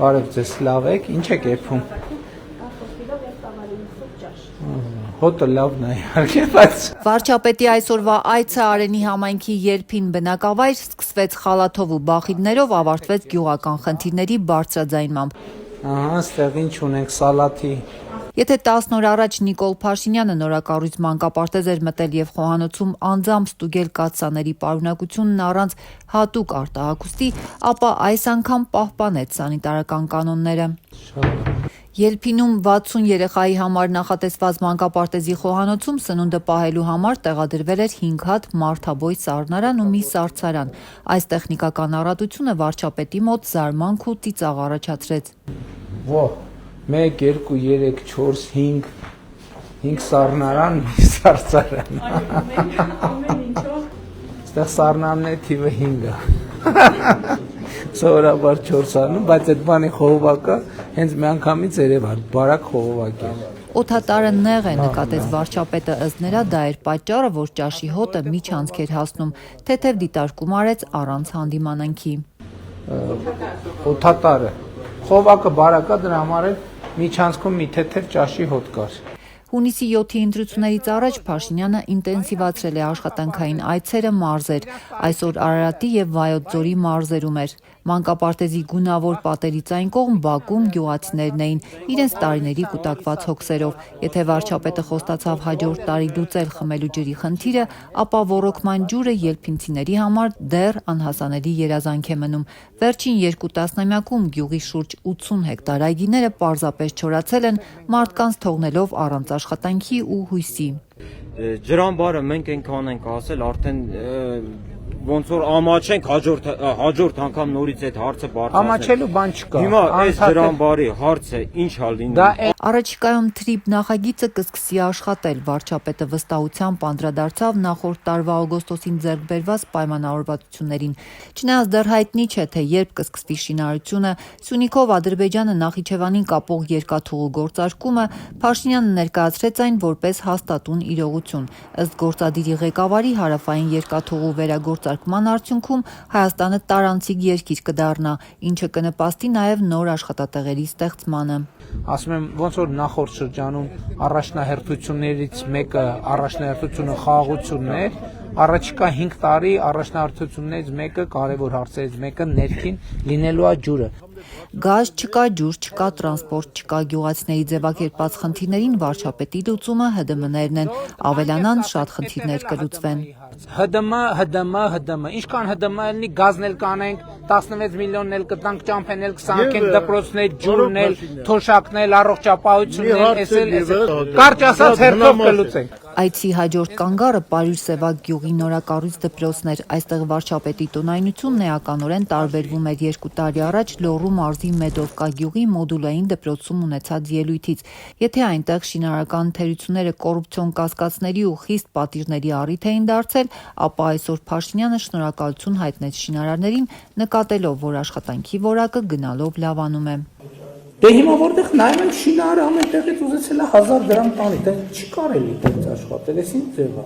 Բարև ձեզ, լավ եք, ինչ եք եփում։ Հոտը լավն է, իհարկե, բայց Վարչապետի այսօրվա այցը Արենի համայնքի Երփին բնակավայր սկսվեց խալաթով ու բախիլներով, ավարտվեց գյուղական խնդիրների բարձրաձայնմամբ։ ահա, ստեղ ինչ ունենք, սալաթի։ Եթե 10 օր առաջ Նիկոլ Փաշինյանը նորակառույց մանկապարտեզ էր մտել եւ խոհանոցում անձամբ ստուգել կաթսաների պարունակությունն առանց հատուկ արտահայտուստի, ապա այս անգամ պահպանեց սանիտարական կանոնները։ Երփինում 60 երեխայի համար նախատեսված մանկապարտեզի խոհանոցում սնունդը պահելու համար տեղադրվել էր 5 հատ մարդաբոյ սառնարան ու մի սառցարան։ Այս տեխնիկական առատությունը վարչապետի մոտ զարմանք ու ծիծաղ առաջացրեց։ 1, 2, 3, 4, 5 սառնարան, մի սառցարան։ Այստեղ սառնարանների թիվը 5 է։ Սովորաբար 4 սառնում, բայց այդ բանի խողովակը հենց միանգամից երևալ, բարակ խողովակ է։ Օդատարը նեղ է, նկատեց վարչապետը, ըստ նրա դա էր պատճառը, որ ճաշի հոտը միջանցք էր հասնում, թեթև դիտարկում արեց առանց հանդիմանանքի։ Օդատարը, խողովակը բարակա, դրա համար էլ միջանցքում մի թեթև ճաշի հոտ կար։ Հունիսի 7-ի ընտրություններից առաջ Փաշինյանը ինտենսիվացրել է աշխատանքային այցերը մարզեր, այսօր Արարատի եւ Վայոց ձորի մարզերում էր։ Մանկապարտեզի գունավոր պատերից այն կողմ Բաքում գյուղացիներն էին, իրենց տարիների կուտակված հոգսերով։ Եթե վարչապետը խոստացավ հաջորդ տարի լուծել խմելու ջրի խնդիրը, ապա ոռոգման ջուրը ելփինցիների համար դեռ անհասանելի երազանք է մնում։ Վերջին 2 տասնամյակում գյուղի շուրջ 80 հեկտար այգիները պարզապես չորացել են, մարդկանց թողնելով առանց աշխատանքի ու հույսի։ Ջրամբարը մենք այնքան ենք ասել, արդեն ոնց որ ամաչենք հաջորդ անգամ նորից այդ հարցը բարձրացնել։ Ամաչելու բան չկա։ Հիմա այս ջրամբարի հարցը ինչ ա լինում։ Առաջիկայում թրիփ նախագիծը կսկսի աշխատել, վարչապետը վստահությամբ անդրադարձավ նախորդ տարվա օգոստոսին ձեռք բերված պայմանավորվածություններին։ Չնայած դեռ հայտնի չէ, թե երբ կսկսվի շինարարությունը, Սյունիքով Ադրբեջանը Նախիջևանին կապող երկաթուղու գործարկումը, Փաշինյանը ներկայացրեց այն որպես հաստատուն իրողություն։ Ըստ գործադիրի ղեկավարի հարավային երկաթուղու վերագործարկման արդյունքում Հայաստանը տարանցիկ երկիր կդառնա, ինչը կնպաստի նաև նոր աշխատատեղերի ստեղծմանը։ Ասում եմ, ոնց որ նախորդ շրջանում առաջնահերթություններից մեկը առաջնահերթությունը խաղաղությունն էր, առաջիկա 5 տարի առաջնահերթություններից մեկը կարևոր հարցերից մեկը ներքին լինելու է ջուրը։ Գազ չկա, ջուր չկա, տրանսպորտ չկա, գյուղացիների ձևակերպած խնդիրներին վարչապետի լուծումը ՀԴՄ-ներն են, ավելանան շատ խնդիրներ կլուծվեն։ ՀԴՄ, ինչքան ՀԴՄ ելնի, գազն էլ կանենք, 16 միլիոնն էլ կտանք, ճամփեն էլ կսանքենք, դպրոցներ, ջուրն էլ, թոշակն էլ, առողջապահությունն էլ, կարճ ասած հերթով կլուծենք։ Այցի հաջորդ կանգառը Պարուր-Սևակ գյուղի նորակառույց դպրոցն էր, այստեղ վարչապետի տոնայնությունն էականորեն տարբերվում էր 2 տարի առաջ Լոռու մարզի Մեդովկա գյուղի մոդուլային դպրոցում ունեցած ելույթից։ Եթե այնտեղ շինարարական թերությունները կոռուպցիոն կասկածների ու խիստ պատիժների առիթ էին դարձել, ապա այսօր Փաշինյանը շնորհակալություն հայտնեց շինարարներին, նկատելով, որ աշխատանքի որակը գնալով լավանում է։ Դե հիմա որտեղ նայում եմ շինարարը ամեն տեղից ուզեցել է 1000 դրամ տանի, դա չի կարելի դից աշխատել, էս ինչ ձև է։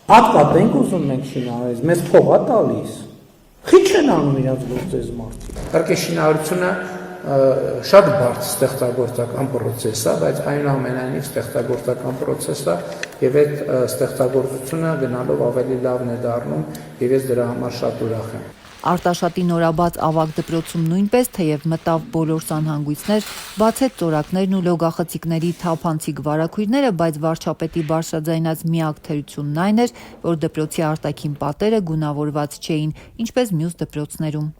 Հատկատենք ուզում ենք շինարարից, մեզ փող է տալիս։ Խիչ են անում իրաց գործез մարդիկ։ Իհարկե շինարարությունը շատ բարձր ստեղծագործական process է, բայց այնուամենայնիվ ստեղծագործական process է եւ այդ ստեղծագործությունը գնալով ավելի լավն է դառնում եւ ես դրա համար շատ ուրախ եմ։ Արտաշատի նորաբաց ավագ դպրոցում նույնպես, թեև մտավ բոլոր սանհանգույցներ, բացեց ծորակներն ու լոգախցիկների թափանցիկ վարագույրները, բայց վարչապետի բարձրաձայնած միակ թերությունն այն էր, որ դպրոցի արտաքին պատերը գունավորված չէին, ինչպես մյուս դպրոցներում։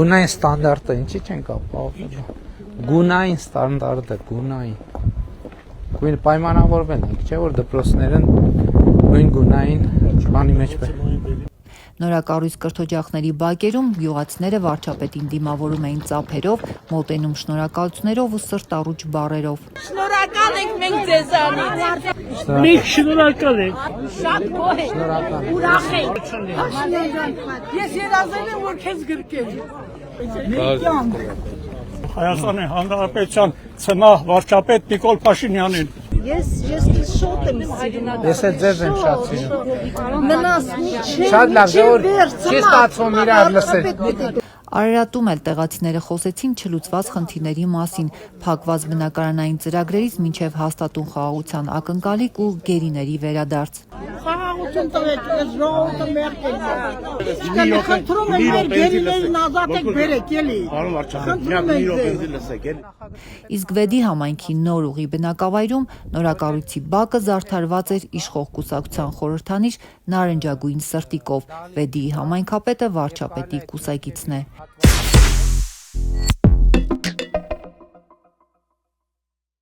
Գունային ստանդարտը ինչի՞ չենք ապահովում։ Գունային ստանդարտը, գունային։ Գույն պայմանավորվել ենք, չէ՞ որ դպրոցները նույն գունային բանի մեջ բերեն։ Նորակառույց կրթօջախների բակերում գյուղացիները վարչապետին դիմավորում էին ծափերով, մոտենում շնորհակալություններով ու սրտառուչ բառերով։ Շնորհակալ ենք մենք ձեզանից։ Մենք շնորհակալ ենք։ Շատ գոհ ենք։ Ուրախ ենք։ Ես երազել եմ, որ քեզ գրկեմ։ Հայաստանի Հանրապետության ցնահ վարչապետ Նիկոլ Փաշինյանին։ Ես շոտ եմ սիրում։ Ես էլ ձեզ եմ շատ սիրում։ Մնաս Շատ լավ, որ չի ստացվում իրար լսել։ Արարատում էլ տեղացիները խոսեցին չլուծված խնդիրների մասին, փակված բնակարանային ծրագրերից մինչև հաստատուն խաղաղության ակնկալիք ու գերիների վերադարձ։ Խաղաղություն տվեք, այս ժողովուրդը մեղք է։ Խնդրում եմ մեր գերիներին ազատեք բերեք, էլի։ Իսկ Վեդի համայնքի նոր ուղի բնակավայրում նորակառույցի բակը զարդարված էր իշխող կուսակցության խորհրդանիշ նարնջագույն սրտիկով։ Վեդիի համայնքապետը վարչապետի կուսակիցն է։